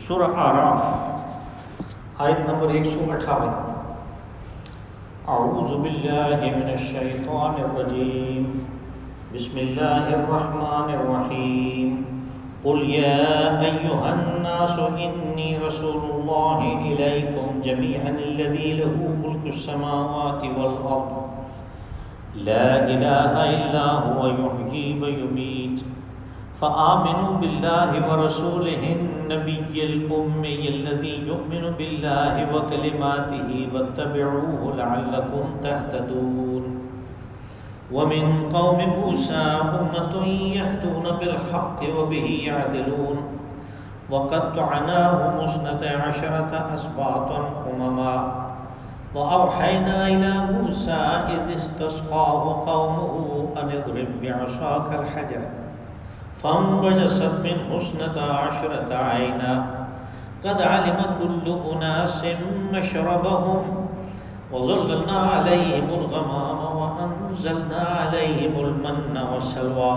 سورہ اعراف آیت نمبر 158۔ اعوذ باللہ من الشیطان الرجیم، بسم اللہ الرحمن الرحیم۔ قل یا ایہا الناس انی رسول اللہ الیکم جمیعا الذی لہ ملک السماوات والارض لا الہ الا هو یحیی ویمیت فآمنوا باللہ ورسولہ النبی الأمی الذی یؤمن باللہ وکلماتہ واتبعوہ لعلکم تہتدون۔ ومن قوم موسیٰ أمة يهدون بالحق وبه يعدلون وقطعناهم 12 أسباطا أمما وأوحينا إلى موسى إذ استسقاه قومه أن اضرب بعصاك الحجر فانبجست منه 12 عينا قد علم كل أناس مشربهم وظللنا عليهم الغمام وأنزلنا عليهم المن والسلوى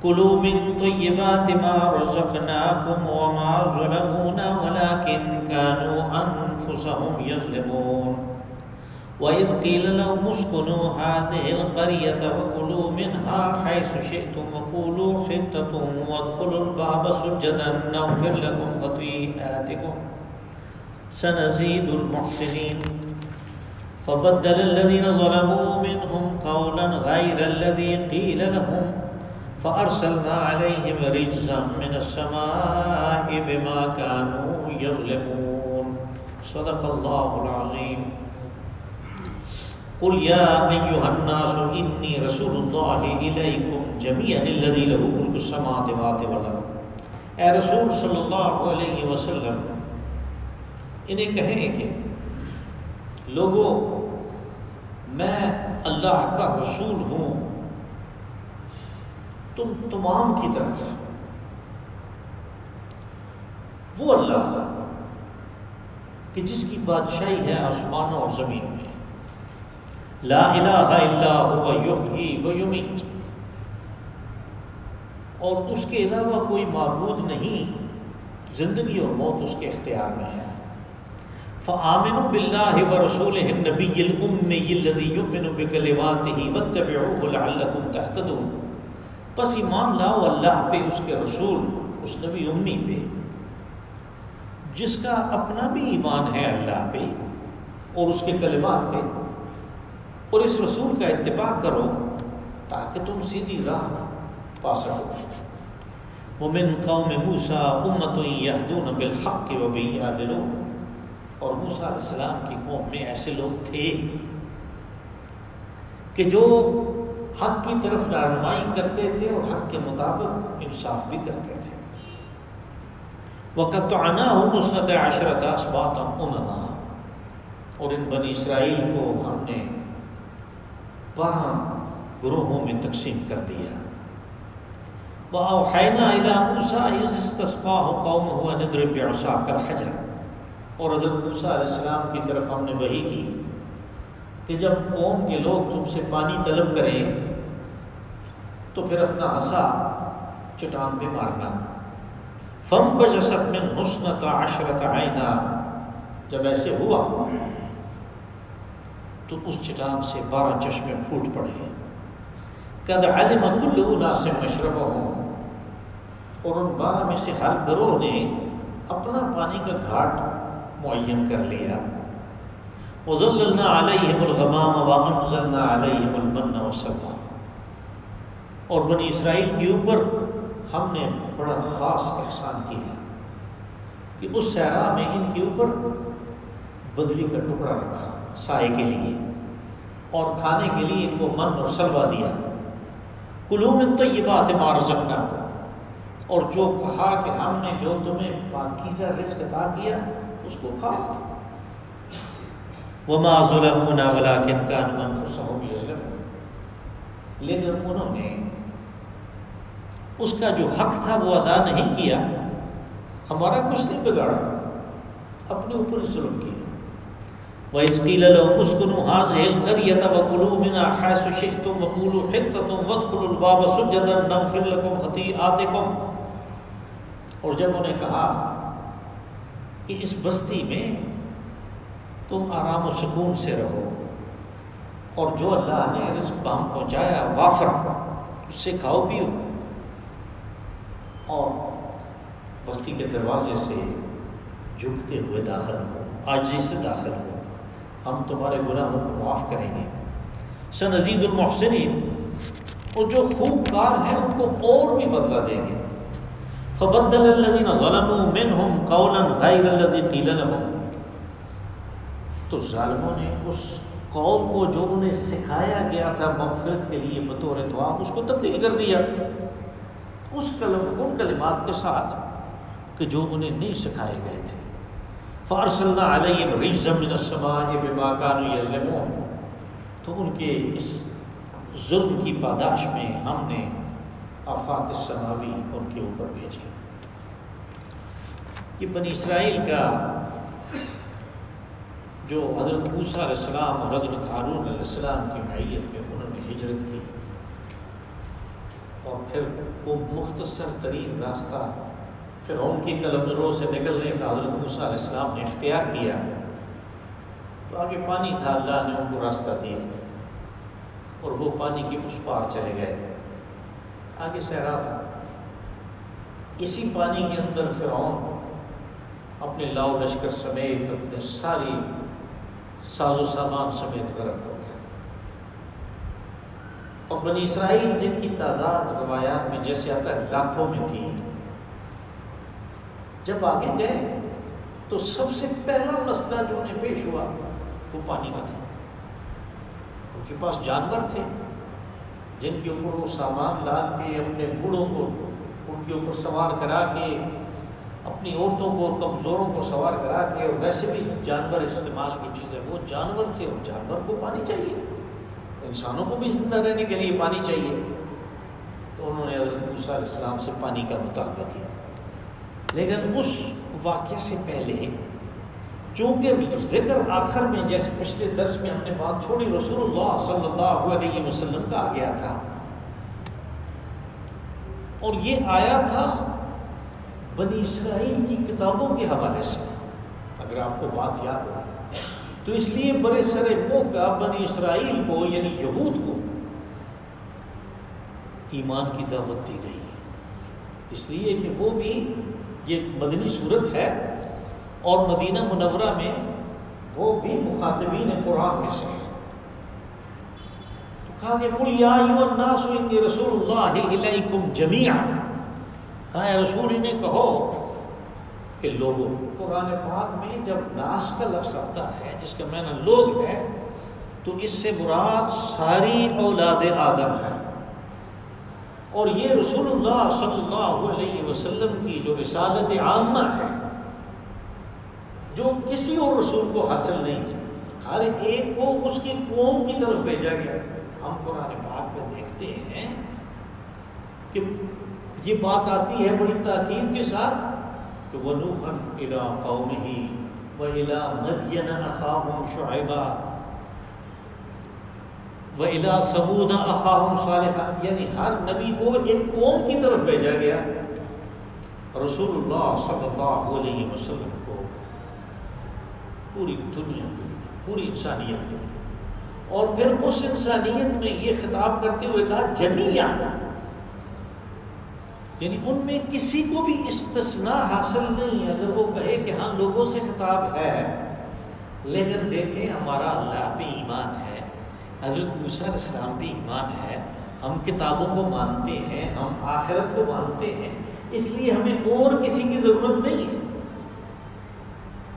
كلوا من طيبات ما رزقناكم وما ظلمونا ولكن كانوا أنفسهم يظلمون وإذ قيل لهم اسكنوا هذه القرية وكلوا منها حيث شئتم وقولوا حطة وادخلوا الباب سجدا نغفر لكم خطيئاتكم سنزيد المحسنين فبدل الذين ظلموا منهم قولا غير الذي قيل لهم فأرسلنا عليهم رجزا من السماء بما كانوا يظلمون۔ صدق الله العظيم۔ قل يا أيها الناس إني رسول الله إليكم جميعا الذي له ملك السماوات والأرض۔ اے رسول صلی اللہ علیہ وسلم انہیں کہیں کہ لوگو میں اللہ کا رسول ہوں تم تمام کی طرف، وہ اللہ کہ جس کی بادشاہی ہے آسمانوں اور زمین میں، لا الہ الا هو یحیی و یمیت، اور اس کے علاوہ کوئی معبود نہیں، زندگی اور موت اس کے اختیار میں ہے۔ فآمنوا باللہ ورسولہ النبی الأمی الذی یؤمن بکلماتہ واتبعوہ لعلکم تہتدون۔ پس ایمان لاؤ اللہ پہ، اس کے رسول، اس نبی امی پہ جس کا اپنا بھی ایمان ہے اللہ پہ اور اس کے کلمات پہ، اور اس رسول کا اتباع کرو تاکہ تم سیدھی راہ پا سکو۔ ومن قوم موسیٰ أمة يهدون بالحق وبه يعدلون۔ اور موسیٰ علیہ السلام کی قوم میں ایسے لوگ تھے کہ جو حق کی طرف رہنمائی کرتے تھے اور حق کے مطابق انصاف بھی کرتے تھے۔ وَقَطَّعْنَاهُمْ 12 أَسْبَاطًا أُمَمًا، اور ان بنی اسرائیل کو ہم نے 12 گروہوں میں تقسیم کر دیا۔ وَأَوْحَيْنَا إِلَى مُوسَىٰ إِذِ اسْتَسْقَاهُ قَوْمُهُ أَنِ اضْرِب بِّعَصَاكَ الْحَجَرَ۔ اور حضرت موسیٰ علیہ السلام کی طرف ہم نے وحی کی کہ جب قوم کے لوگ تم سے پانی طلب کریں تو پھر اپنا عصا چٹان پہ مارنا۔ فانبجست منہ 12 عینا، جب ایسے ہوا تو اس چٹان سے 12 چشمے پھوٹ پڑے۔ قد علم کل اناس مشربہم، اور ان 12 میں سے ہر گروہ نے اپنا پانی کا گھاٹ معین کر لیا۔ وَظَلَّلْنَا عَلَيْهِمُ الْغَمَامَ وَأَنزَلْنَا عَلَيْهِمُ الْمَنَّ وَالسَّلْوَىٰ۔ اور بنی اسرائیل کے اوپر ہم نے بڑا خاص احسان کیا کہ اس صحرا میں ان کے اوپر بدلی کا ٹکڑا رکھا سائے کے لیے، اور کھانے کے لیے ان کو من اور سلوہ دیا۔ کُلُوا مِن طَیِّبَاتِ مَا رَزَقْنَاکُمْ، اور جو کہا کہ ہم نے جو تمہیں پاکیزہ رزق عطا کیا اس کو کھاؤ۔ وَمَا ظُلَمُونَا وَلَٰكِن كَانُوا أَنفُسَهُمْ يَظْلِمُونَ، لیکن انہوں نے اس کا جو حق تھا وہ ادا نہیں کیا، ہمارا کچھ نہیں بگاڑا، اپنے اوپر ظلم کیا۔ وَإِذْ قِيلَ لَهُمُ اسْكُنُوا هَٰذِهِ الْقَرْيَةَ وَكُلُوا مِنْهَا حَيْثُ شِئْتُمْ وَقُولُوا حِطَّةٌ وَادْخُلُوا الْبَابَ سُجَّدًا نَغْفِرْ لَكُمْ خَطِيئَاتِكُمْ۔ اور جب انہیں کہا کہ اس بستی میں تم آرام و سکون سے رہو، اور جو اللہ نے رزق بہم پہنچایا وافر، اس سے کھاؤ پیو، اور بستی کے دروازے سے جھکتے ہوئے داخل ہو، عاجزی سے داخل ہو، ہم تمہارے گناہوں کو معاف کریں گے، سنزید المحسنین، اور جو خوب کار ہیں ان کو اور بھی بدلہ دیں گے۔ فبدل الذین ظلموا منہم قولا غیر الذی قیل لهم، تو ظالموں نے اس قول کو جو انہیں سکھایا گیا تھا مغفرت کے لیے بطور دعا، اس کو تبدیل کر دیا اس ان کلمات کے ساتھ کہ جو انہیں نہیں سکھائے گئے تھے۔ فارسلنا علیہم رجزا من السماء بما كانوا یظلمون، تو ان کے اس ظلم کی پاداش میں ہم نے آفات السماوی ان کے اوپر بھیجی۔ یہ بنی اسرائیل کا جو حضرت موسیٰ علیہ السلام اور حضرت ہارون علیہ السلام کی معیت میں انہوں نے ہجرت کی، اور پھر وہ مختصر ترین راستہ فرعون کی قلمرو سے نکلنے کا حضرت موسیٰ علیہ السلام نے اختیار کیا، تو آگے پانی تھا، اللہ نے ان کو راستہ دیا اور وہ پانی کے اس پار چلے گئے، آگے صحرا تھا۔ اسی پانی کے اندر فرعون اپنے لاؤ لشکر سمیت، اپنے ساری ساز و سامان سمیت غرق ہو گیا، اور بنی اسرائیل جن کی تعداد روایات میں جیسے آتا ہے لاکھوں میں تھی، جب آگے گئے تو سب سے پہلا مسئلہ جو انہیں پیش ہوا وہ پانی کا تھا۔ ان کے پاس جانور تھے جن کے اوپر وہ سامان لاد کے اپنے بوڑھوں کو ان کے اوپر سوار کرا کے، اپنی عورتوں کو اور کمزوروں کو سوار کرا کے، اور ویسے بھی جانور استعمال کی چیزیں، وہ جانور تھے اور جانور کو پانی چاہیے، انسانوں کو بھی زندہ رہنے کے لیے پانی چاہیے، تو انہوں نے حضرت موسیٰ علیہ السلام سے پانی کا مطالبہ کیا۔ لیکن اس واقعے سے پہلے چونکہ ذکر آخر میں جیسے پچھلے درس میں ہم نے بات چھوڑی رسول اللہ صلی اللہ علیہ وسلم کا آ گیا تھا، اور یہ آیا تھا بنی اسرائیل کی کتابوں کے حوالے سے، اگر آپ کو بات یاد ہو تو اس لیے برے سر موقع بنی اسرائیل کو یعنی یہود کو ایمان کی دعوت دی گئی، اس لیے کہ وہ بھی یہ مدنی صورت ہے، اور مدینہ منورہ میں وہ بھی مخاطبین قرآن میں سے ہیں۔ تو کہا کہ قل یا ایھا الناس انی رسول اللہ الیکم جمیعا، کہا ہے رسول انہیں کہو کہ لوگوں، قرآن پاک میں جب ناس کا لفظ آتا ہے جس کا معنی لوگ ہے، تو اس سے مراد ساری اولاد آدم ہے، اور یہ رسول اللہ صلی اللہ علیہ وسلم کی جو رسالت عامہ ہے جو کسی اور رسول کو حاصل نہیں ہے، ہر ایک کو اس کی قوم کی طرف بھیجا گیا۔ ہم قرآن پاک میں دیکھتے ہیں کہ یہ بات آتی ہے بڑی تاکید کے ساتھ کہ وَنُوحًا إِلَىٰ قَوْمِهِ وَإِلَىٰ مَدْيَنَ أَخَاهُمْ شُعَيْبًا وَإِلَىٰ ثَمُودَ أَخَاهُمْ صَالِحًا، یعنی ہر نبی کو ایک قوم کی طرف بھیجا گیا۔ رسول اللہ صلی اللہ علیہ وسلم کو پوری دنیا کے لیے، پوری انسانیت کے لیے، اور پھر اس انسانیت میں یہ خطاب کرتے ہوئے کہا جمیعا، یعنی ان میں کسی کو بھی استثناء حاصل نہیں ہے۔ اگر وہ کہے کہ ہاں لوگوں سے خطاب ہے، لیکن دیکھیں ہمارا اللہ پہ ایمان ہے، حضرت موسیٰ علیہ السلام پہ ایمان ہے، ہم کتابوں کو مانتے ہیں، ہم آخرت کو مانتے ہیں، اس لیے ہمیں اور کسی کی ضرورت نہیں ہے،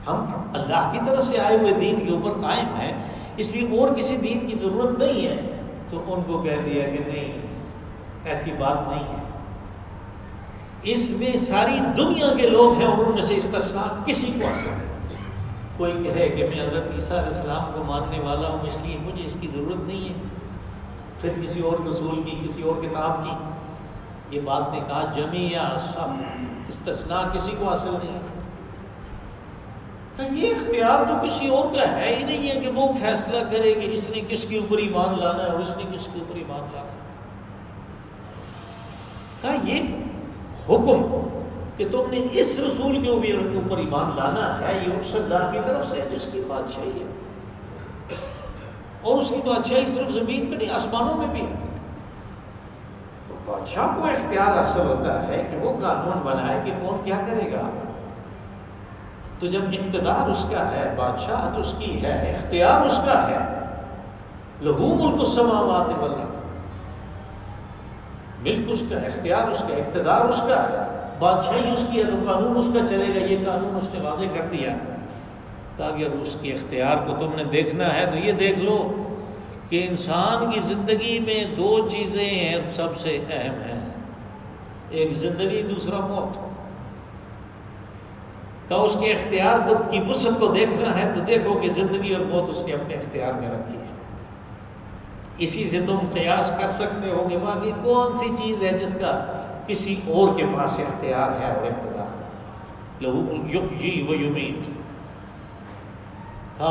ہم اللہ کی طرف سے آئے ہوئے دین کے اوپر قائم ہیں، اس لیے اور کسی دین کی ضرورت نہیں ہے۔ تو ان کو کہہ دیا کہ نہیں، ایسی بات نہیں ہے، اس میں ساری دنیا کے لوگ ہیں اور ان میں سے استثناء کسی کو حاصل ہے۔ کوئی کہے کہ میں حضرت عیسیٰ علیہ السلام کو ماننے والا ہوں اس لیے مجھے اس کی ضرورت نہیں ہے، پھر کسی اور رسول کی، کسی اور کتاب کی، یہ بات نے کہا جمیعا، سب، استثناء کسی کو حاصل نہیں ہے۔ کہ یہ اختیار تو کسی اور کا ہے ہی نہیں ہے کہ وہ فیصلہ کرے کہ اس نے کس کے اوپر ایمان لانا ہے اور اس نے کس کے اوپر ایمان لانا ہے۔ کہ یہ حکم کہ تم نے اس رسول کے اوپر ایمان لانا ہے، یہ اس اللہ کی طرف سے جس کی بادشاہی ہے، اور اس کی بادشاہی صرف زمین میں نہیں آسمانوں میں بھی ہے۔ بادشاہ کو اختیار حاصل ہوتا ہے کہ وہ قانون بنائے کہ کون کیا کرے گا۔ تو جب اقتدار اس کا ہے، بادشاہت اس کی ہے، اختیار اس کا ہے، لہو ملک السماوات والارض، ملک اس کا، اختیار اس کا، اقتدار اس کا ہے، بادشاہی اس کی ہے، تو قانون اس کا چلے گا۔ یہ قانون اس نے واضح کر دیا، کہا اگر اس کے اختیار کو تم نے دیکھنا ہے تو یہ دیکھ لو کہ انسان کی زندگی میں دو چیزیں ہیں سب سے اہم ہیں، ایک زندگی، دوسرا موت۔ کہ اس کے اختیار کی وسعت کو دیکھنا ہے تو دیکھو کہ زندگی اور موت اس نے اپنے اختیار میں رکھی ہے۔ اسی سے تم قیاس کر سکتے ہو کہ باقی کون سی چیز ہے جس کا کسی اور کے پاس اختیار ہے اور اقتدار ہے۔ لہو یحیی و یمیت،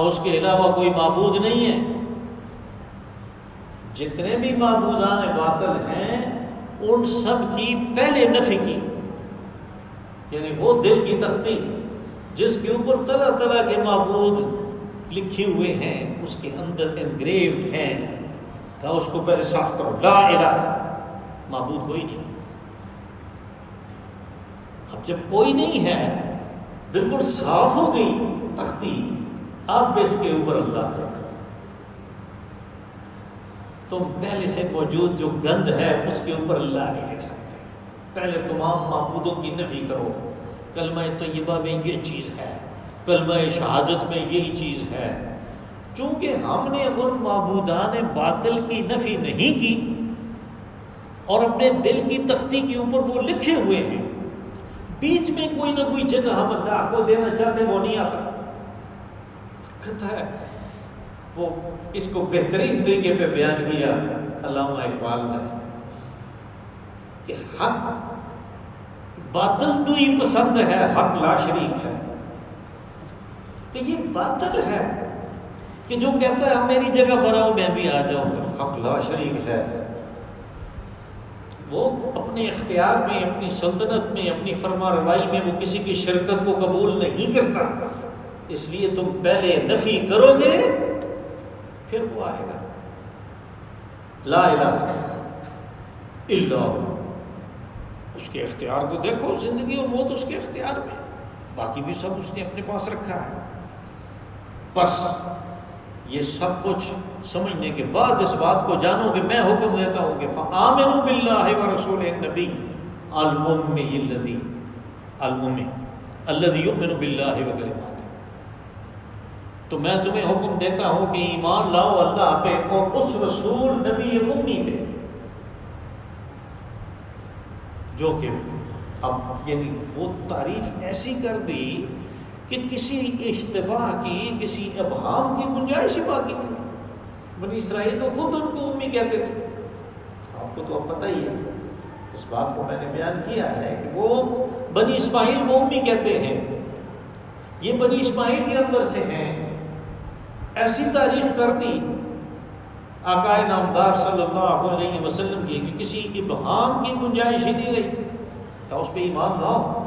اس کے علاوہ کوئی معبود نہیں ہے۔ جتنے بھی معبودان باطل ہیں ان سب کی پہلے نفی کی، یعنی وہ دل کی تختی جس کے اوپر طرح طرح کے معبود لکھے ہوئے ہیں، اس کے اندر انگریوڈ ہیں، کہ اس کو پہلے صاف کرو، لا الہ، معبود کوئی نہیں۔ اب جب کوئی نہیں ہے، بالکل صاف ہو گئی تختی، اب اس کے اوپر اللہ رکھو۔ تم پہلے سے موجود جو گند ہے اس کے اوپر اللہ نہیں لکھ سکتے۔ پہلے تمام معبودوں کی نفی کرو، کلمہ طیبہ میں یہ چیز ہے، کلمہ شہادت میں یہی چیز ہے۔ چونکہ ہم نے ان معبودان باطل کی نفی نہیں کی اور اپنے دل کی تختی کے اوپر وہ لکھے ہوئے ہیں، بیچ میں کوئی نہ کوئی جگہ ہم اللہ کو دینا چاہتے وہ نہیں آتا۔ کہتا ہے وہ اس کو بہترین طریقے پہ بیان کیا علامہ اقبال نے کہ حق باطل تو ہی پسند ہے، حق لا شریک ہے۔ کہ یہ باطل ہے کہ جو کہتا ہے میری جگہ بناؤ میں بھی آ جاؤں گا، حق لا شریک ہے۔ وہ اپنے اختیار میں، اپنی سلطنت میں، اپنی فرما روائی میں وہ کسی کی شرکت کو قبول نہیں کرتا، اس لیے تم پہلے نفی کرو گے پھر وہ آئے گا۔ لا الہ الا اللہ، اس کے اختیار کو دیکھو، زندگی اور موت اس کے اختیار میں، باقی بھی سب اس نے اپنے پاس رکھا ہے۔ بس یہ سب کچھ سمجھنے کے بعد اس بات کو جانو کہ میں حکم دیتا ہوں کہ فآمنوا باللہ ورسولہ النبی الأمی الذی یؤمن باللہ وکلماتہ۔ تو میں تمہیں حکم دیتا ہوں کہ ایمان لاؤ اللہ پہ اور اس رسول نبی امی پہ، جو کہ اب یعنی وہ تعریف ایسی کر دی کہ کسی اشتباہ کی، کسی ابہام کی گنجائش ہی باقی نہیں۔ بنی اسرائیل تو خود ان کو امی کہتے تھے، آپ کو تو اب پتہ ہی ہے، اس بات کو میں نے بیان کیا ہے کہ وہ بنی اسماعیل کو امی کہتے ہیں، یہ بنی اسماعیل کے اندر سے ہیں۔ ایسی تعریف کر دی آقا نامدار صلی اللہ علیہ وسلم کی کہ کسی ابہام کی گنجائش ہی نہیں رہی، کہ اس پہ ایمان لاؤ،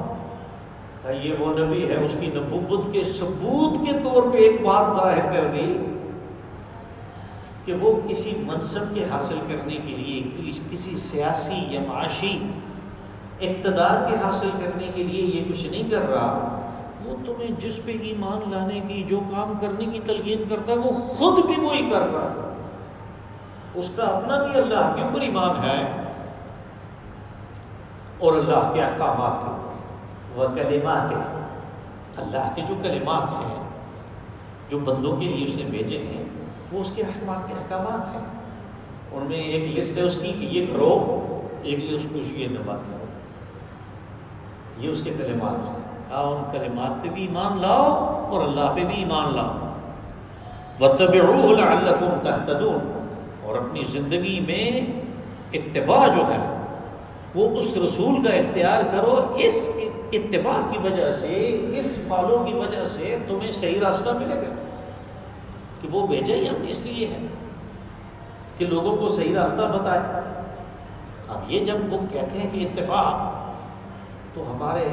کہ یہ وہ نبی ہے، اس کی نبوت کے ثبوت کے طور پہ ایک بات ظاہر کر دی کہ وہ کسی منصب کے حاصل کرنے کے لیے، کسی سیاسی یا معاشی اقتدار کے حاصل کرنے کے لیے یہ کچھ نہیں کر رہا، وہ تمہیں جس پہ ایمان لانے کی، جو کام کرنے کی تلقین کرتا ہے وہ خود بھی وہی کر رہا ہے، اس کا اپنا بھی اللہ کے اوپر ایمان ہے اور اللہ کے احکامات کے اوپر، وہ کلمات، اللہ کے جو کلمات ہیں جو بندوں کے لیے اس نے بھیجے ہیں، وہ اس کے احکامات ہیں، ان میں ایک لسٹ ہے اس کی کہ یہ کرو، ایک لسٹ کو یہ نہ مت کرو، یہ اس کے کلمات ہیں۔ ان کلمات پہ بھی ایمان لاؤ اور اللہ پہ بھی ایمان لاؤ۔ وَاتَّبِعُوهُ لَعَلَّكُمْ تَهْتَدُونَ، اور اپنی زندگی میں اتباع جو ہے وہ اس رسول کا اختیار کرو، اس اتباع کی وجہ سے، اس فالو کی وجہ سے تمہیں صحیح راستہ ملے گا، کہ وہ بھیجا ہی ہم نے اس لیے ہے کہ لوگوں کو صحیح راستہ بتائے۔ اب یہ جب وہ کہتے ہیں کہ اتباع، تو ہمارے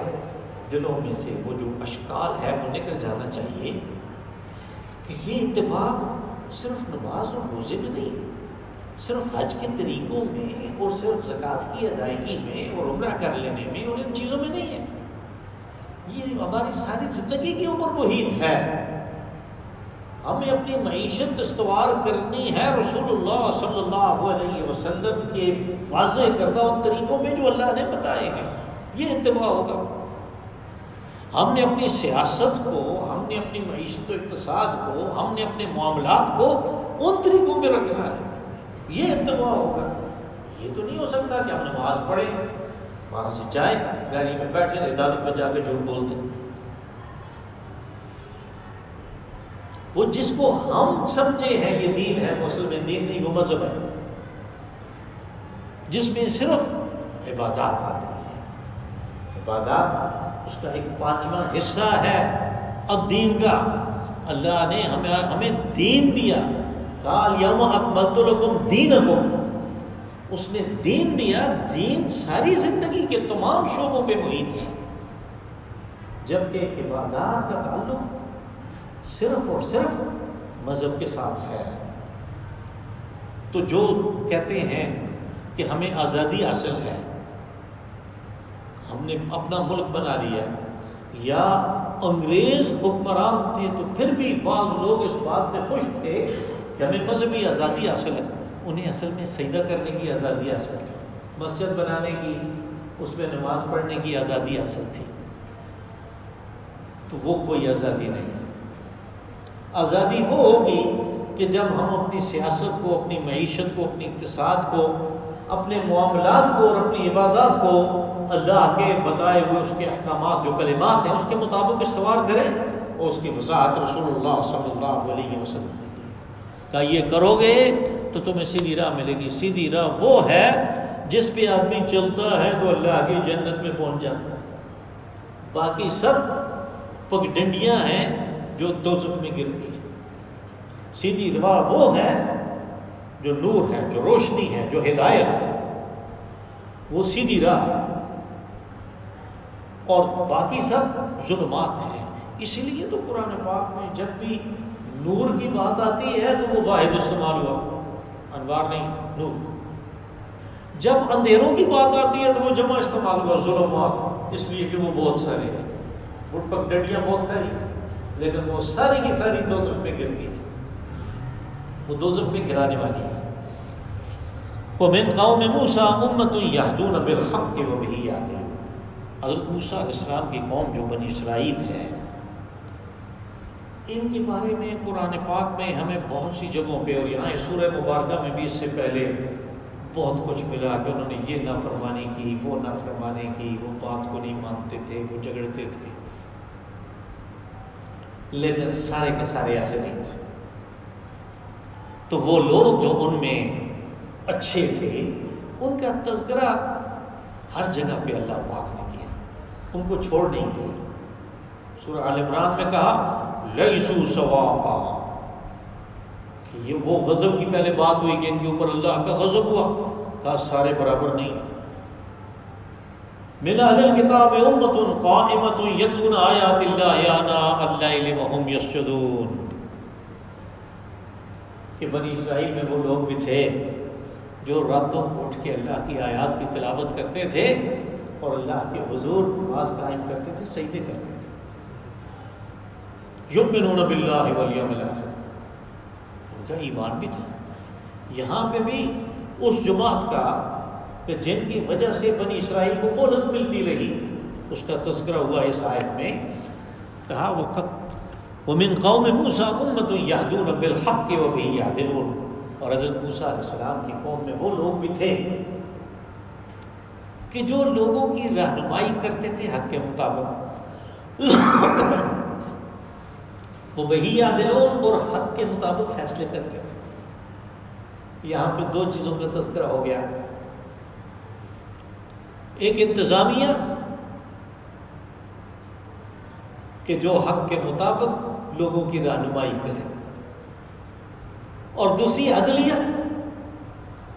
دلوں میں سے وہ جو اشکال ہے وہ نکل جانا چاہیے کہ یہ اتباع صرف نماز اور روزے میں نہیں، صرف حج کے طریقوں میں اور صرف زکوٰۃ کی ادائیگی میں اور عمرہ کر لینے میں اور ان چیزوں میں نہیں ہے، یہ ہماری ساری زندگی کے اوپر محیط ہے۔ ہمیں اپنی معیشت استوار کرنی ہے رسول اللہ صلی اللہ علیہ وسلم کے واضح کردہ ان طریقوں میں جو اللہ نے بتائے ہیں، یہ اتباع ہوگا۔ ہم نے اپنی سیاست کو، ہم نے اپنی معیشت و اقتصاد کو، ہم نے اپنے معاملات کو ان طریقوں پہ رکھنا ہے، یہ اتباع ہوگا۔ یہ تو نہیں ہو سکتا کہ ہم نماز پڑھیں، وہاں سے جائیں، گاڑی میں بیٹھے، عدالت میں جا کے جھوٹ بولتے۔ وہ جس کو ہم سمجھے ہیں یہ دین ہے، مسلم دین نہیں، وہ مذہب ہے جس میں صرف عبادات آتی ہیں۔ عبادات اس کا ایک 5واں حصہ ہے الدین کا۔ اللہ نے ہمیں دین دیا، قال یوم اکملت لکم دینکم، اس نے دین دیا۔ دین ساری زندگی کے تمام شعبوں پہ محیط ہے، جبکہ عبادات کا تعلق صرف اور صرف مذہب کے ساتھ ہے۔ تو جو کہتے ہیں کہ ہمیں آزادی حاصل ہے، ہم نے اپنا ملک بنا لیا، یا انگریز حکمران تھے تو پھر بھی بعض لوگ اس بات پہ خوش تھے کہ ہمیں مذہبی آزادی حاصل ہے، انہیں اصل میں سجدہ کرنے کی آزادی حاصل تھی، مسجد بنانے کی، اس میں نماز پڑھنے کی آزادی حاصل تھی۔ تو وہ کوئی آزادی نہیں ہے۔ آزادی وہ ہوگی کہ جب ہم اپنی سیاست کو، اپنی معیشت کو، اپنی اقتصاد کو، اپنے معاملات کو اور اپنی عبادات کو اللہ کے بتائے ہوئے اس کے احکامات جو کلمات ہیں اس کے مطابق استوار کریں، اور اس کی وضاحت رسول اللہ صلی اللہ علیہ وسلم نے کی کہ یہ کرو گے تو تمہیں سیدھی راہ ملے گی۔ سیدھی راہ وہ ہے جس پہ آدمی چلتا ہے تو اللہ کی جنت میں پہنچ جاتا ہے، باقی سب پگڈنڈیاں ہیں جو دوزخ میں گرتی ہیں۔ سیدھی راہ وہ ہے جو نور ہے، جو روشنی ہے، جو ہدایت ہے، وہ سیدھی راہ ہے، اور باقی سب ظلمات ہیں۔ اسی لیے تو قرآن پاک میں جب بھی نور کی بات آتی ہے تو وہ واحد استعمال ہوا، انوار نہیں، نور۔ جب اندھیروں کی بات آتی ہے تو وہ جمع استعمال ہوا، ظلمات، اس لیے کہ وہ بہت سارے ہیں، وہ پگڈنڈیاں بہت ساری ہیں، لیکن وہ ساری کی ساری دوزخ میں گرتی ہیں، وہ دوزخ میں گرانے والی ہے۔ وَمِن قَوْمِ مُوسَىٰ أُمَّةٌ يَهْدُونَ بِالْحَقِّ وَبِهِ يَعْدِلُونَ۔ حضرت موسیٰ علیہ السلام کی قوم جو بنی اسرائیل ہے، ان کے بارے میں قرآن پاک میں ہمیں بہت سی جگہوں پہ، اور یہاں سورہ مبارکہ میں بھی اس سے پہلے بہت کچھ ملا کہ انہوں نے یہ نافرمانی کی، وہ نافرمانی کی، وہ بات کو نہیں مانتے تھے، وہ جھگڑتے تھے، لیکن سارے کے سارے ایسے نہیں تھے۔ تو وہ لوگ جو ان میں اچھے تھے ان کا تذکرہ ہر جگہ پہ اللہ پاک نے کیا، ان کو چھوڑ نہیں دیا۔ سورہ آل عمران میں کہا لیسوا سواء، کہ یہ وہ غضب کی پہلے بات ہوئی کہ ان کے اوپر اللہ کا غضب ہوا، کہا سارے برابر نہیں۔ من اہل الکتاب امۃ قائمۃ یتلون آیات اللہ آناء اللیل وہم یسجدون، کہ بنی اسرائیل میں وہ لوگ بھی تھے جو راتوں کو اٹھ کے اللہ کی آیات کی تلاوت کرتے تھے اور اللہ کے حضور نماز قائم کرتے تھے، سجدے کرتے تھے۔ یؤمنون باللہ والیوم الآخر، ان کا ایمان بھی تھا۔ یہاں پہ بھی اس جماعت کا کہ جن کی وجہ سے بنی اسرائیل کو مہلت ملتی رہی، اس کا تذکرہ ہوا اس آیت میں، کہا وَمِن قَوْمِ مُوسَىٰ أُمَّةٌ يَهْدُونَ بِالْحَقِّ وَبِهِ يَعْدِلُونَ، اور حضرت موسیٰ علیہ السلام کی قوم میں وہ لوگ بھی تھے کہ جو لوگوں کی رہنمائی کرتے تھے حق کے مطابق، وَبِهِ يَعْدِلُونَ، اور حق کے مطابق فیصلے کرتے تھے۔ یہاں پہ دو چیزوں کا تذکرہ ہو گیا، ایک انتظامیہ کہ جو حق کے مطابق لوگوں کی رہنمائی کرے، اور دوسری عدلیہ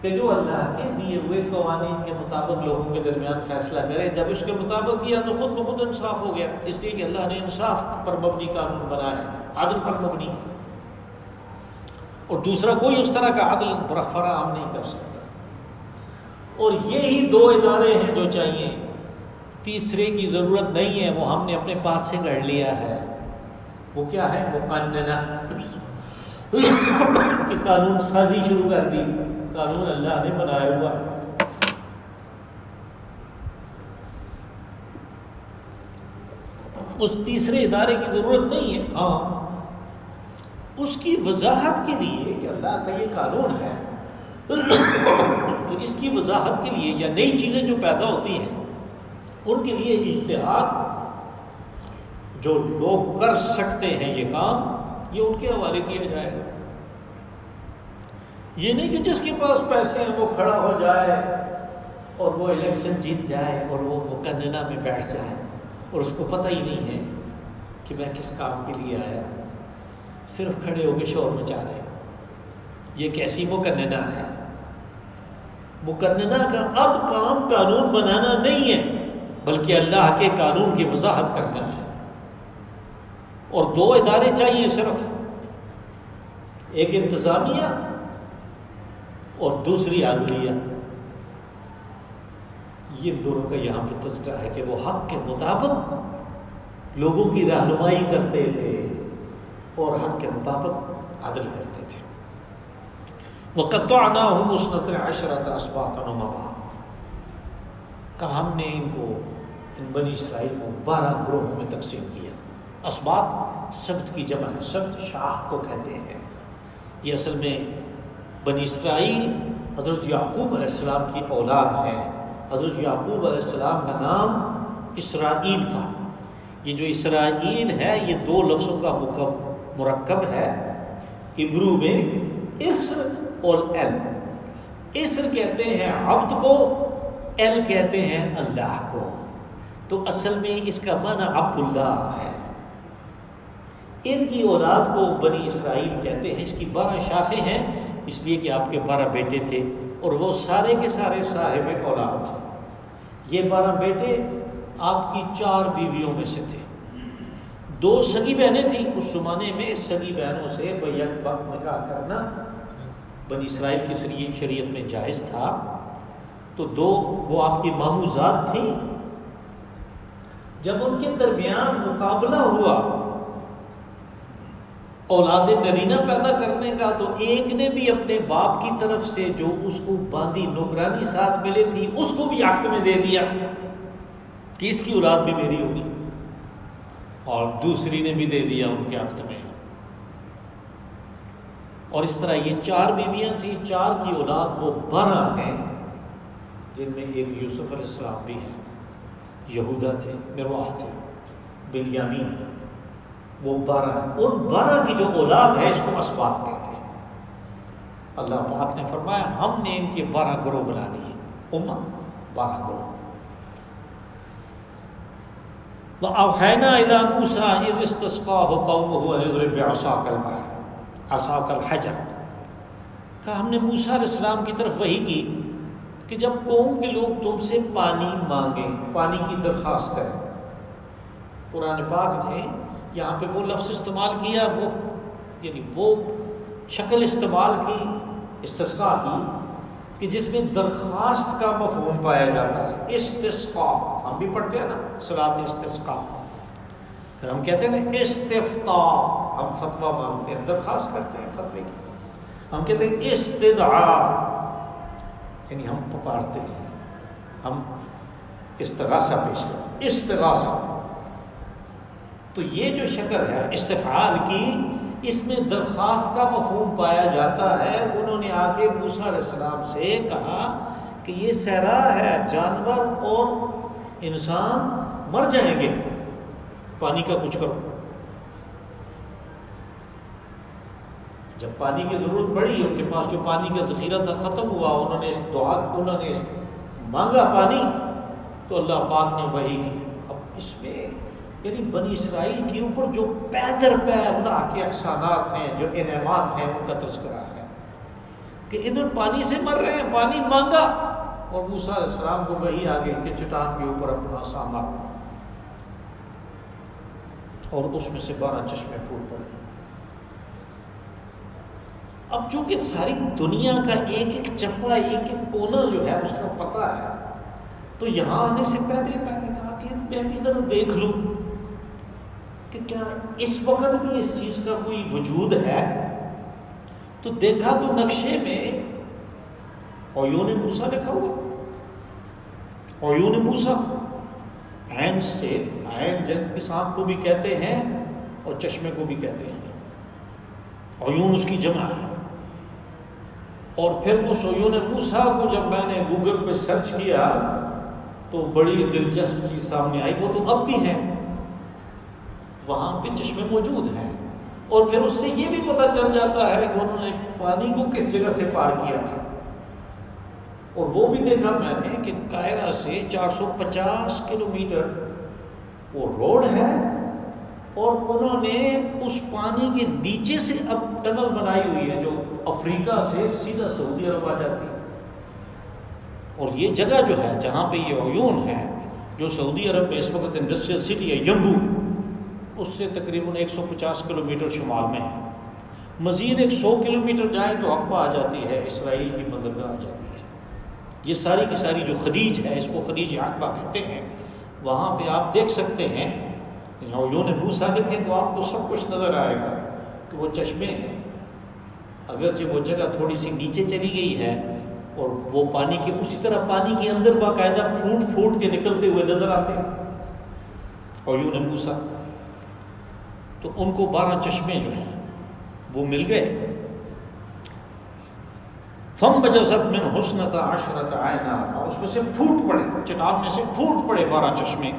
کہ جو اللہ کے دیے ہوئے قوانین کے مطابق لوگوں کے درمیان فیصلہ کرے. جب اس کے مطابق کیا تو خود بخود انصاف ہو گیا، اس لیے کہ اللہ نے انصاف پر مبنی قانون بنایا ہے، عدل پر مبنی. اور دوسرا کوئی اس طرح کا عدل فراہم نہیں کر سکتا. اور یہی دو ادارے ہیں جو چاہیے، تیسرے کی ضرورت نہیں ہے، وہ ہم نے اپنے پاس سے گھڑ لیا ہے. وہ کیا ہے؟ مقننہ، کہ قانون سازی شروع کر دی. قانون اللہ نے بنایا ہوا ہے. اس تیسرے ادارے کی ضرورت نہیں ہے. ہاں، اس کی وضاحت کے لیے کہ اللہ کا یہ قانون ہے، تو اس کی وضاحت کے لیے یا نئی چیزیں جو پیدا ہوتی ہیں ان کے لیے اجتہاد جو لوگ کر سکتے ہیں یہ کام، یہ ان کے حوالے کیا جائے گا. یہ نہیں کہ جس کے پاس پیسے ہیں وہ کھڑا ہو جائے اور وہ الیکشن جیت جائے اور وہ مقننہ میں بیٹھ جائے اور اس کو پتہ ہی نہیں ہے کہ میں کس کام کے لیے آیا، صرف کھڑے ہو کے شور مچا رہے ہیں. یہ کیسی مقننہ ہے؟ مقننہ کا اب کام قانون بنانا نہیں ہے بلکہ اللہ کے قانون کی وضاحت کرنا ہے. اور دو ادارے چاہیے صرف، ایک انتظامیہ اور دوسری عدلیہ. یہ دونوں کا یہاں پہ تذکرہ ہے کہ وہ حق کے مطابق لوگوں کی رہنمائی کرتے تھے اور حق کے مطابق عدل کرتے تھے. وَقَطَّعْنَاهُمُ اثْنَتَ عَشْرَةَ أَسْبَاطًا أُمَمًا، کہ ہم نے ان بنی اسرائیل کو 12 گروہوں میں تقسیم کیا. اسباط سبت کی جمع ہے، سبت شاخ کو کہتے ہیں. یہ اصل میں بنی اسرائیل حضرت یعقوب علیہ السلام کی اولاد ہے. حضرت یعقوب علیہ السلام کا نام اسرائیل تھا. یہ جو اسرائیل ہے یہ دو لفظوں کا مرکب ہے. ہبرو میں اسر اور ایل. اسر کہتے ہیں عبد کو، ایل کہتے ہیں اللہ کو. تو اصل میں اس کا معنی عبد اللہ ہے. ان کی اولاد کو بنی اسرائیل کہتے ہیں. اس کی 12 شاخیں ہیں اس لیے کہ آپ کے 12 بیٹے تھے اور وہ سارے کے سارے صاحب اولاد تھے. یہ 12 بیٹے آپ کی 4 بیویوں میں سے تھے. 2 سگی بہنیں تھیں. اس زمانے میں سگی بہنوں سے بیک وقت نکاح کرنا بنی اسرائیل کی شریعت میں جائز تھا. تو 2 وہ آپ کی ماموزات تھیں. جب ان کے درمیان مقابلہ ہوا اولاد نرینہ پیدا کرنے کا تو ایک نے بھی اپنے باپ کی طرف سے جو اس کو باندھی نوکرانی ساتھ ملے تھی اس کو بھی عقد میں دے دیا کہ اس کی اولاد بھی میری ہوگی، اور دوسری نے بھی دے دیا ان کے عقد میں. اور اس طرح یہ 4 بیویاں تھیں. 4 کی اولاد وہ 12 ہیں جن میں ایک یوسف علیہ السلام بھی ہے. یہودا تھے، مرواح تھے، بنیامین. وہ 12 ہیں. ان 12 کی جو اولاد ہے اس کو اسباط کہتے ہیں. اللہ پاک نے فرمایا ہم نے ان کے 12 گروہ بنا دیے. 12 گروہ. وَأَوْحَيْنَا إِلَىٰ مُوسَىٰ إِذِ اسْتَسْقَاهُ قَوْمُهُ أَنِ اضْرِب بِّعَصَاكَ الْبَحْرَ عَصَاكَ الْحَجَرَ. کہ ہم نے موسیٰ علیہ السلام کی طرف وحی کی کہ جب قوم کے لوگ تم سے پانی مانگیں، پانی کی درخواست کریں. قرآن پاک نے یہاں پہ وہ لفظ استعمال کیا، وہ یعنی وہ شکل استعمال کی استسقاء کی کہ جس میں درخواست کا مفہوم پایا جاتا ہے. استسقاء ہم بھی پڑھتے ہیں نا، صلاۃ استسقاء. پھر ہم کہتے ہیں نا استفتاء، ہم فتویٰ مانگتے ہیں، درخواست کرتے ہیں فتوے کی. ہم کہتے ہیں استدعاء یعنی ہم پکارتے ہیں، ہم استغاثہ پیش کرتے ہیں. استغاثہ تو یہ جو شکل ہے استفعال کی، اس میں درخواست کا مفہوم پایا جاتا ہے. انہوں نے آ کے موسیٰ علیہ السلام سے کہا کہ یہ صحرا ہے، جانور اور انسان مر جائیں گے، پانی کا کچھ کرو. جب پانی کی ضرورت پڑی، ان کے پاس جو پانی کا ذخیرہ تھا ختم ہوا، انہوں نے مانگا پانی، تو اللہ پاک نے وحی کی. اب اس میں یعنی بنی اسرائیل کے اوپر جو پے در پے اللہ کے احسانات ہیں، جو انعامات ہیں، ان کا تذکرہ ہے. کہ ادھر پانی سے مر رہے ہیں، پانی مانگا، اور موسیٰ علیہ السلام کو وہی آگے کہ چٹان کے اوپر اپنا عصا مار، اور اس میں سے 12 چشمے پھوٹ پڑے۔ اب چونکہ ساری دنیا کا ایک ایک چپا، ایک ایک کونا جو ہے اس کا پتہ ہے، تو یہاں آنے سے پہلے میں نے کہا کہ میں بھی ذرا دیکھ لوں کہ کیا اس وقت بھی اس چیز کا کوئی وجود ہے۔ تو دیکھا تو نقشے میں عیون موسیٰ لکھا ہوا، عیون موسیٰ، عین سے، عین جن اس آنکھ کو بھی کہتے ہیں اور چشمے کو بھی کہتے ہیں، عیون اس کی جمع ہے۔ اور پھر اس عیون موسیٰ کو جب میں نے گوگل پہ سرچ کیا تو بڑی دلچسپ چیز سامنے آئی، وہ تو اب بھی ہیں، وہاں پہ چشمے موجود ہیں، اور پھر اس سے یہ بھی پتہ چل جاتا ہے کہ انہوں نے پانی کو کس جگہ سے پار کیا تھا۔ اور وہ بھی دیکھا میں نے کہ قاہرہ سے 450 کلومیٹر وہ روڈ ہے، اور انہوں نے اس پانی کے نیچے سے اب ٹنل بنائی ہوئی ہے جو افریقہ سے سیدھا سعودی عرب آ جاتی ہے۔ اور یہ جگہ جو ہے جہاں پہ یہ عیون ہے، جو سعودی عرب میں اس وقت انڈسٹریل سٹی ہے ینبو، اس سے تقریباً 150 کلومیٹر شمال میں ہے۔ مزید 100 کلومیٹر جائیں تو عقبہ آ جاتی ہے، اسرائیل کی بندرگاہ آ جاتی ہے۔ یہ ساری کی ساری جو خلیج ہے، اس کو خلیج عقبہ کہتے ہیں، وہاں پہ آپ دیکھ سکتے ہیں، عیون موسیٰ لکھیں تو آپ کو سب کچھ نظر آئے گا کہ وہ چشمے ہیں، اگرچہ وہ جگہ تھوڑی سی نیچے چلی گئی ہے، اور وہ پانی کے اسی طرح پانی کے اندر باقاعدہ پھوٹ پھوٹ کے نکلتے ہوئے نظر آتے ہیں عیون موسیٰ۔ تو ان کو 12 چشمے جو ہیں وہ مل گئے۔ فَانْبَجَسَتْ مِنْ حُسْنَتَ عَشْرَةَ عَيْنًا، اس میں سے پھوٹ پڑے، چٹان میں سے پھوٹ پڑے 12 چشمے۔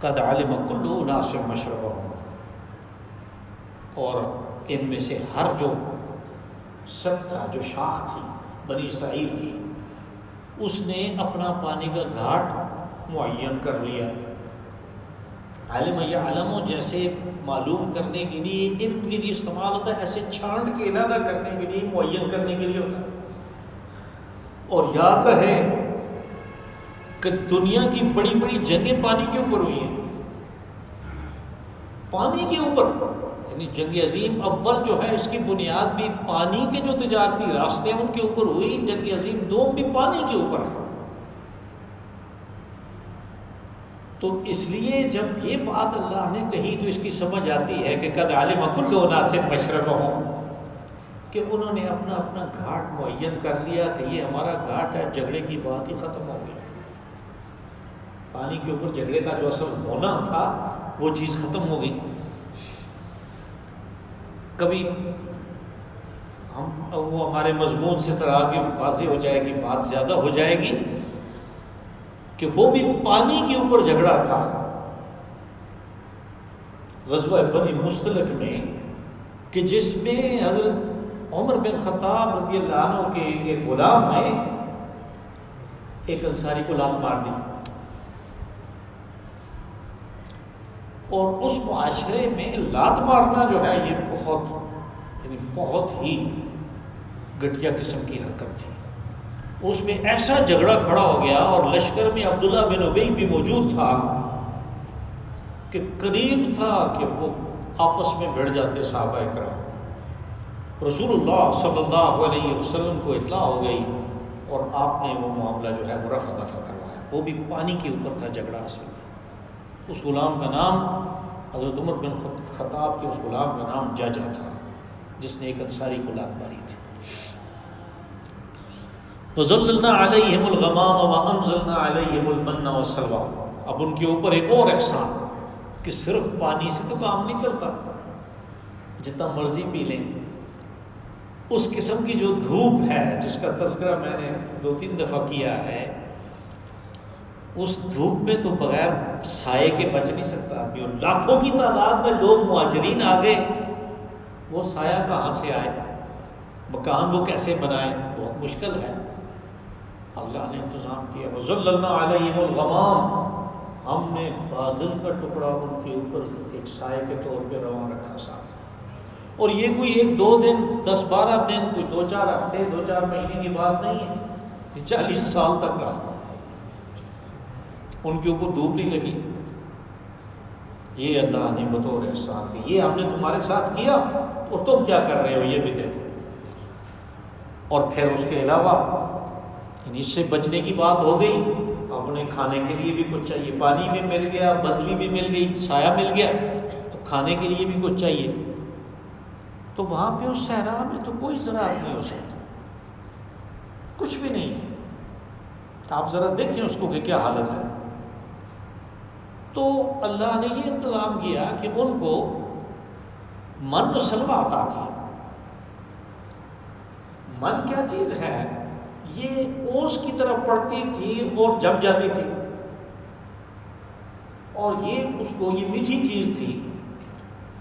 قَدْ عَلِمَ كُلُّ أُنَاسٍ مَشْرَبَهُمْ، اور ان میں سے ہر جو سب تھا، جو شاخ تھی بنی اسرائیل کی، اس نے اپنا پانی کا گھاٹ معین کر لیا۔ علم یعلم جیسے معلوم کرنے کے لیے، علم کے لیے استعمال ہوتا ہے، ایسے چھانٹ کے ارادہ کرنے کے لیے، معین کرنے کے لیے ہوتا ہے۔ اور یاد رہے کہ دنیا کی بڑی بڑی جنگیں پانی کے اوپر ہوئی ہیں، پانی کے اوپر، یعنی جنگ عظیم اول جو ہے اس کی بنیاد بھی پانی کے جو تجارتی راستے ہیں ان کے اوپر ہوئی، جنگ عظیم دوم بھی پانی کے اوپر ہے۔ تو اس لیے جب یہ بات اللہ نے کہی تو اس کی سمجھ آتی ہے کہ قد علم کل اناس مشربہم، کہ انہوں نے اپنا اپنا گھاٹ معین کر لیا کہ یہ ہمارا گھاٹ ہے، جھگڑے کی بات ہی ختم ہو گئی۔ پانی کے اوپر جھگڑے کا جو اصل ہونا تھا وہ چیز ختم ہو گئی۔ کبھی وہ ہمارے مضمون سے ذرا آگے واضح ہو جائے گی، بات زیادہ ہو جائے گی کہ وہ بھی پانی کے اوپر جھگڑا تھا۔ غزوہ بنی مستلق میں، کہ جس میں حضرت عمر بن خطاب رضی اللہ عنہ کے ایک غلام نے ایک انصاری کو لات مار دی، اور اس معاشرے میں لات مارنا جو ہے یہ بہت ہی گھٹیا قسم کی حرکت تھی۔ اس میں ایسا جھگڑا کھڑا ہو گیا، اور لشکر میں عبداللہ بن ابی بھی موجود تھا کہ قریب تھا کہ وہ آپس میں بھڑ جاتے صحابہ کرام۔ رسول اللہ صلی اللہ علیہ وسلم کو اطلاع ہو گئی، اور آپ نے وہ معاملہ جو ہے وہ رفع دفع کروایا۔ وہ بھی پانی کے اوپر تھا جھگڑا اصل میں۔ اس غلام کا نام حضرت عمر بن خطاب کے اس غلام کا نام جاجہ تھا، جس نے ایک انصاری کو لات ماری تھی۔ وَظَلَّلْنَا عَلَيْهِمُ الْغَمَامَ وَأَنزَلْنَا عَلَيْهِمُ الْمَنَّ وَالسَّلْوَىٰ۔ اب ان کے اوپر ایک اور احسان کہ صرف پانی سے تو کام نہیں چلتا، جتنا مرضی پی لیں، اس قسم کی جو دھوپ ہے جس کا تذکرہ میں نے 2-3 دفعہ کیا ہے، اس دھوپ میں تو بغیر سائے کے بچ نہیں سکتا آدمی، اور لاکھوں کی تعداد میں لوگ مہاجرین آ گئے، وہ سایہ کہاں سے آئے، مکان وہ کیسے بنائے، بہت مشکل ہے۔ اللہ نے انتظام کیا۔ وَظَلَّلْنَا عَلَيْهِمُ الْغَمَامَ، ہم نے بادل کا ٹکڑا ان کے اوپر ایک سائے کے طور پہ رواں رکھا ساتھ۔ اور یہ کوئی 1-2 دن 10-12 دن، کوئی 2-4 ہفتے 2-4 مہینے کی بات نہیں ہے، یہ 40 سال تک رہا، ان کے اوپر دھوپ نہیں لگی۔ یہ اللہ نے بطور احسان کہ یہ ہم نے تمہارے ساتھ کیا اور تم کیا کر رہے ہو یہ بھی دیکھو۔ اور پھر اس کے علاوہ اس سے بچنے کی بات ہو گئی، اپنے کھانے کے لیے بھی کچھ چاہیے، پانی بھی مل گیا، بدلی بھی مل گئی، سایہ مل گیا، تو کھانے کے لیے بھی کچھ چاہیے۔ تو وہاں پہ اس صحرا میں تو کوئی زراعت نہیں ہو سکتا، کچھ بھی نہیں ہے۔ آپ ذرا دیکھیں اس کو کہ کیا حالت ہے۔ تو اللہ نے یہ انتظام کیا کہ ان کو من و سلوہ عطا کیا۔ من کیا چیز ہے؟ یہ اوس کی طرح پڑتی تھی اور جم جاتی تھی، اور یہ اس کو یہ میٹھی چیز تھی،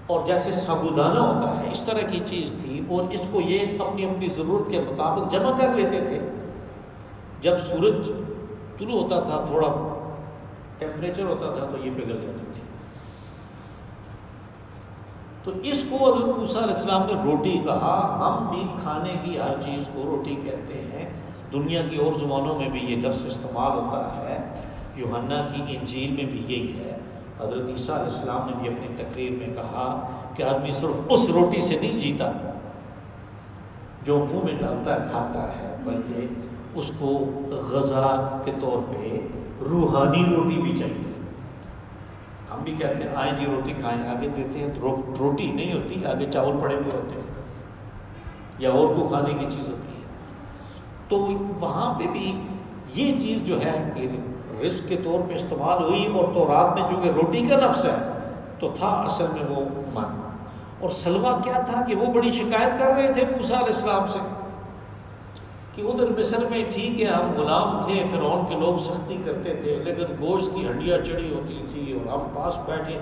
اور جیسے سابودانہ ہوتا ہے اس طرح کی چیز تھی، اور اس کو یہ اپنی اپنی ضرورت کے مطابق جمع کر لیتے تھے۔ جب سورج طلوع ہوتا تھا، تھوڑا ٹیمپریچر ہوتا تھا، تو یہ پگھل جاتی تھی۔ تو اس کو حضرت موسیٰ علیہ السلام نے روٹی کہا۔ ہم بھی کھانے کی ہر چیز کو روٹی کہتے ہیں، دنیا کی اور زبانوں میں بھی یہ لفظ استعمال ہوتا ہے، یوحنا کی انجیل میں بھی یہی ہے۔ حضرت عیسیٰ علیہ السلام نے بھی اپنی تقریر میں کہا کہ آدمی صرف اس روٹی سے نہیں جیتا جو منہ میں ڈالتا ہے کھاتا ہے، بلکہ اس کو غذا کے طور پہ روحانی روٹی بھی چاہیے۔ ہم بھی کہتے ہیں آئیں جی روٹی کھائیں، آگے دیتے ہیں تو روٹی نہیں ہوتی، آگے چاول پڑے ہوئے ہوتے ہیں یا اور کو کھانے کی چیز ہوتی ہے۔ تو وہاں پہ بھی یہ چیز جو ہے رزق کے طور پہ استعمال ہوئی، اور تورات میں چونکہ روٹی کا لفظ ہے تو تھا اصل میں وہ من۔ اور سلوہ کیا تھا کہ وہ بڑی شکایت کر رہے تھے موسیٰ علیہ السلام سے کہ ادھر مصر میں ٹھیک ہے ہم غلام تھے، فرعون کے لوگ سختی کرتے تھے، لیکن گوشت کی ہنڈیاں چڑھی ہوتی تھی اور ہم پاس بیٹھے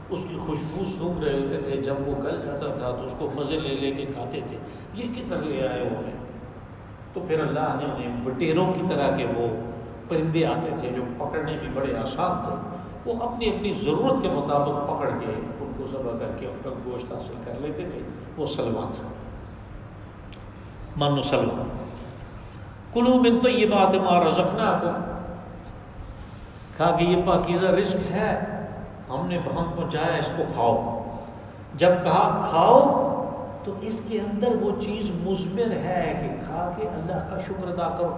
اس کی خوشبو سونگھ رہے ہوتے تھے، جب وہ گل جاتا تھا تو اس کو مزے لے لے کے کھاتے تھے، یہ کدھر لے آئے وہ ہیں؟ تو پھر اللہ نے انہیں بٹیروں کی طرح کے وہ پرندے آتے تھے جو پکڑنے بھی بڑے آسان تھے، وہ اپنی اپنی ضرورت کے مطابق پکڑ کے ان کو ذبح کر کے ان کا گوشت حاصل کر لیتے تھے۔ وہ سلوہ تھا، من و سلوہ۔ کلوا من طیبات ما رزقناکم، کہا کہ یہ پاکیزہ رزق ہے، ہم نے بہم پہنچایا، اس کو کھاؤ۔ جب کہا کھاؤ تو اس کے اندر وہ چیز مضمر ہے کہ کھا کے اللہ کا شکر ادا کرو،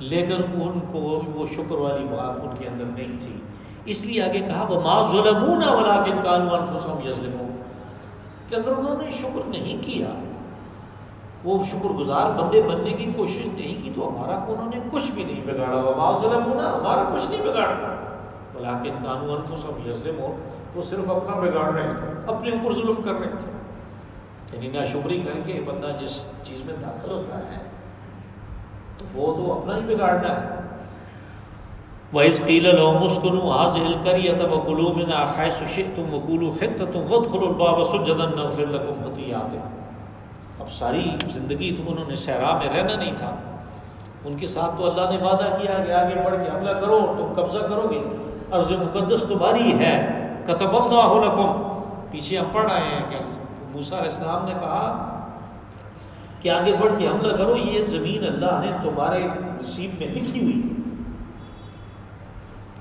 لیکن ان کو وہ شکر والی بات ان کے اندر نہیں تھی، اس لیے آگے کہا وَمَا ظُلَمُونَا وَلَٰكِنْ كَانُوا أَنفُسَهُمْ يَظْلِمُونَ، کہ اگر انہوں نے شکر نہیں کیا، وہ شکر گزار بندے بننے کی کوشش نہیں کی، تو ہمارا انہوں نے کچھ بھی نہیں بگاڑا۔ وَمَا ظَلَمُونَا، ہمارا کچھ نہیں بگاڑا، وَلَٰكِنْ كَانُوا أَنفُسَهُمْ يَظْلِمُونَ، وہ صرف اپنا بگاڑ رہے تھے، اپنے اوپر ظلم کر رہے تھے۔ یعنی ناشکری کر کے بندہ جس چیز میں داخل ہوتا ہے تو وہ تو اپنا ہی بگاڑنا ہے۔ وَإِذْ قِيلَ لَهُمُ اسْكُنُوا هَٰذِهِ الْقَرْيَةَ وَكُلُوا مِنْهَا حَيْثُ شِئْتُمْ وَقُولُوا حِطَّةٌ وَادْخُلُوا الْبَابَ سُجَّدًا نَغْفِرْ لَكُمْ خَطِيئَاتِكُمْ۔ اب ساری زندگی تو انہوں نے صحرا میں رہنا نہیں تھا، ان کے ساتھ تو اللہ نے وعدہ کیا کہ آگے بڑھ کے حملہ کرو، تم قبضہ کرو گے، ارض مقدس تمہاری ہے، كَتَبَ اللَّهُ لَكُمْ۔ پیچھے ہم پڑھ رہے ہیں کہ موسیٰ علیہ السلام نے کہا کہ آگے بڑھ کے حملہ کرو، یہ زمین اللہ نے تمہارے نصیب میں لکھی ہوئی ہے۔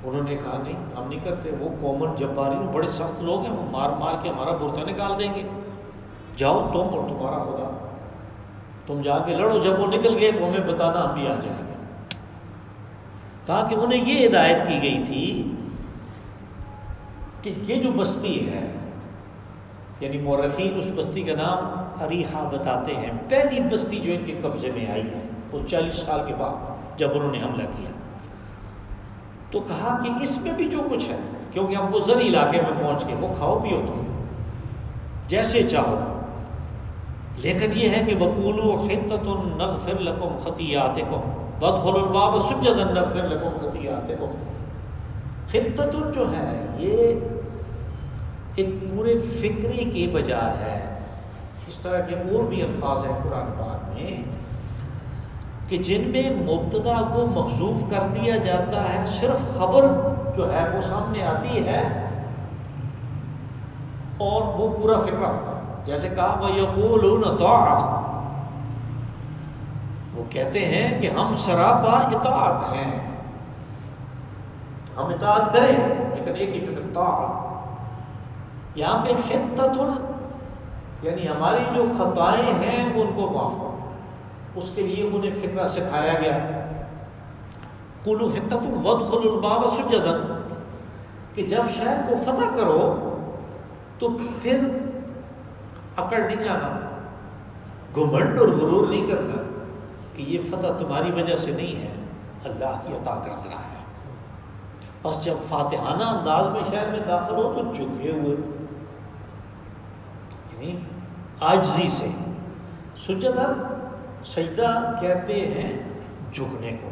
انہوں نے کہا نہیں ہم نہیں کرتے، وہ قومن جباری بڑے سخت لوگ ہیں، وہ مار مار کے ہمارا برقع نکال دیں گے، جاؤ تم اور تمہارا خدا، تم جا کے لڑو، جب وہ نکل گئے تو ہمیں بتانا، ہم بھی آ جائیں گے۔ کہا کہ انہیں یہ ہدایت کی گئی تھی کہ یہ جو بستی ہے، یعنی مورخین اس بستی کا نام اریحہ بتاتے ہیں، پہلی بستی جو ان کے قبضے میں آئی ہے اس 40 سال کے بعد جب انہوں نے حملہ کیا، تو کہا کہ اس میں بھی جو کچھ ہے، کیونکہ اب وہ زرعی علاقے میں پہنچ گئے، وہ کھاؤ پیو تم جیسے چاہو، لیکن یہ ہے کہ وَقُولُوا حِطَّةٌ نَغْفِرْ لَكُمْ خَطِيئَاتِكُمْ وَادْخُلُوا الْبَابَ سُجَّدًا نَغْفِرْ لَكُمْ خَطِيئَاتِكُمْ۔ حِطَّةٌ جو ہے یہ ایک پورے فکرے کے بجائے ہے، اس طرح کے اور بھی الفاظ ہیں قرآن پاک میں کہ جن میں مبتدا کو محذوف کر دیا جاتا ہے، صرف خبر جو ہے وہ سامنے آتی ہے اور وہ پورا فکرہ ہوتا ہے. جیسے کہا وَيَقُولُونَ طَاعَةٌ، وہ کہتے ہیں کہ ہم سراپا اطاعت ہیں، ہم اطاعت کریں، لیکن ایک ہی فکر طاعت. یہاں پہ حتۃ یعنی ہماری جو خطائیں ہیں ان کو معاف کرو، اس کے لیے انہیں فکرہ سکھایا گیا. قُولُوا حِطَّةٌ وَادْخُلُوا الْبَابَ سُجَّدًا، کہ جب شہر کو فتح کرو تو پھر اکڑ نہیں جانا، گھمنڈ اور غرور نہیں کرنا کہ یہ فتح تمہاری وجہ سے نہیں ہے، اللہ کی عطا کرتا ہے. بس جب فاتحانہ انداز میں شہر میں داخل ہو تو جھکے ہوئے، یعنی عاجزی سے. سجدہ سجدہ کہتے ہیں جھکنے کو.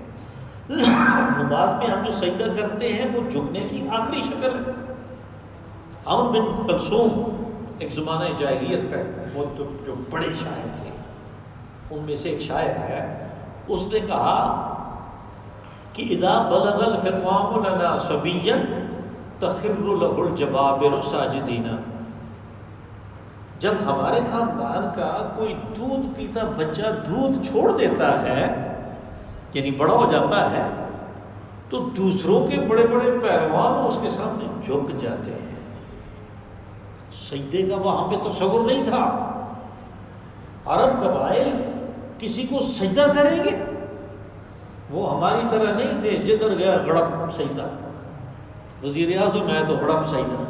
نماز میں ہم جو سجدہ کرتے ہیں وہ جھکنے کی آخری شکل ہے. عمرو بن کلثوم ایک زمانہ جاہلیت کا وہ جو بڑے شاعر تھے ان میں سے ایک شاعر ہے، اس نے کہا کہ اذا بلغ الفطام لنا صبیا تخر له الجبابر ساجدین، جب ہمارے خاندان کا کوئی دودھ پیتا بچہ دودھ چھوڑ دیتا ہے یعنی بڑا ہو جاتا ہے تو دوسروں کے بڑے بڑے پہلوان اس کے سامنے جھک جاتے ہیں. سجدے کا وہاں پہ تصور نہیں تھا. عرب قبائل کسی کو سجدہ کریں گے، وہ ہماری طرح نہیں تھے جدھر گیا گڑپ سجدہ، وزیر اعظم ہے تو گڑپ سجدہ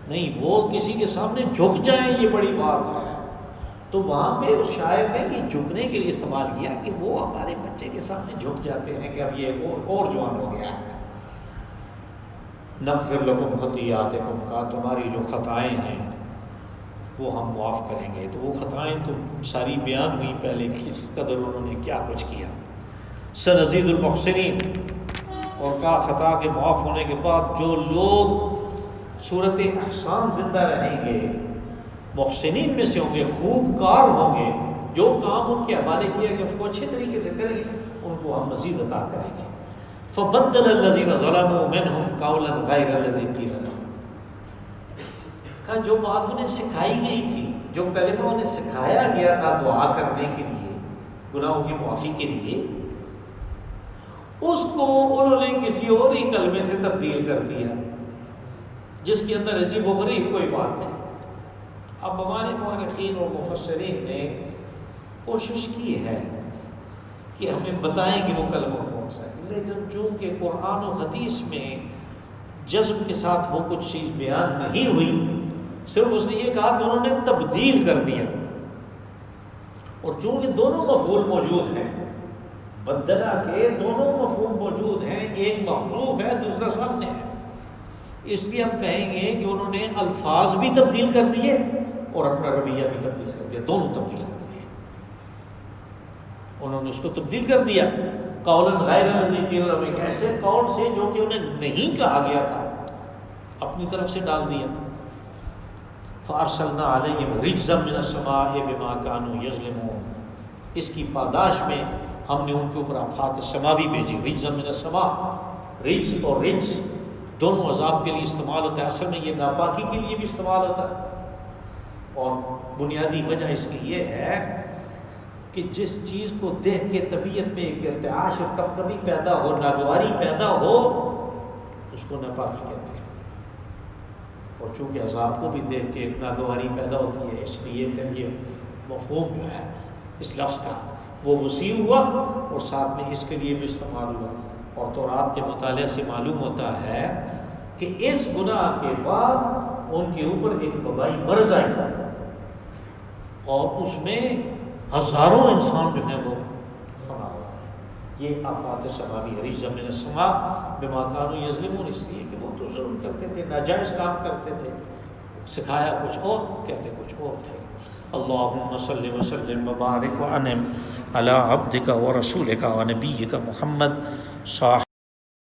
نہیں، وہ کسی کے سامنے جھک جائیں یہ بڑی بات ہے. تو وہاں پہ اس شاعر نے یہ جھکنے کے لیے استعمال کیا کہ وہ ہمارے بچے کے سامنے جھک جاتے ہیں کہ اب یہ اور جوان ہو گیا ہے. نغفر لکم خطیئاتکم، کا تمہاری جو خطائیں ہیں وہ ہم معاف کریں گے. تو وہ خطائیں تو ساری بیان ہوئی پہلے، کس قدر انہوں نے کیا کچھ کیا. سنزید المحسنین، اور کہا خطا کے معاف ہونے کے بعد جو لوگ صورت احسان زندہ رہیں گے، محسنین میں سے ہوں گے، خوب کار ہوں گے، جو کام ان کے حوالے کیا کہ اس کو اچھے طریقے سے کریں گے ان کو ہم مزید عطا کریں گے. فبدل الذین ظلموا منہم قولا غیر الذی قیل لهم، کہ جو بات انہیں سکھائی گئی تھی، جو کلمہ انہیں سکھایا گیا تھا دعا کرنے کے لیے، گناہوں کی معافی کے لیے، اس کو انہوں نے کسی اور ہی کلمے سے تبدیل کر دیا جس کے اندر عجیب و غریب کوئی بات تھی. اب ہمارے مورخین اور مفسرین نے کوشش کی ہے کہ ہمیں بتائیں کہ وہ کلمہ کون سا ہے، لیکن چونکہ قرآن و حدیث میں جزم کے ساتھ وہ کچھ چیز بیان نہیں ہوئی، صرف اس نے یہ کہا کہ انہوں نے تبدیل کر دیا. اور چونکہ دونوں مفعول موجود ہیں، بدلہ کے دونوں مفعول موجود ہیں، ایک محذوف ہے دوسرا سامنے ہے، اس لیے ہم کہیں گے کہ انہوں نے الفاظ بھی تبدیل کر دیے اور اپنا رویہ بھی تبدیل کر دیا، دونوں تبدیل کر دیے. انہوں نے اس کو تبدیل کر دیا قولا غیر الذی قیل لهم، ایک ایسے قول سے جو کہ انہیں نہیں کہا گیا تھا اپنی طرف سے ڈال دیا. فارسلنا علیہم رجزا من السماء بما كانوا یظلمون، اس کی پاداش میں ہم نے ان کے اوپر آفات سماوی بھیجی. رجزا من السماء، رجز اور رجز دونوں عذاب کے لیے استعمال ہوتا ہے، اصل میں یہ ناپاکی کے لیے بھی استعمال ہوتا ہے. اور بنیادی وجہ اس کی یہ ہے کہ جس چیز کو دیکھ کے طبیعت میں ایک ارتعاش اور کبکبی پیدا ہو، ناگواری پیدا ہو، اس کو ناپاکی کہتے ہیں. اور چونکہ عذاب کو بھی دیکھ کے ناگواری پیدا ہوتی ہے، اس لیے پھر یہ مفہوم جو ہے اس لفظ کا وہ وسیع ہوا اور ساتھ میں اس کے لیے بھی استعمال ہوا. اور تورات کے مطالعے سے معلوم ہوتا ہے کہ اس گناہ کے بعد ان کے اوپر ایک وبائی مرض آئی اور اس میں ہزاروں انسان جو ہیں وہ فنا ہو گئے. یہ آفات سماوی ہے، رجزا من السماء بما كانوا یظلمون، اس لیے کہ وہ تو ظلم کرتے تھے، ناجائز کام کرتے تھے، سکھایا کچھ اور کہتے کچھ اور تھے. اللہم صلی وسلم وبارک وانعم علی عبدک ورسولک ونبیک محمد صاحب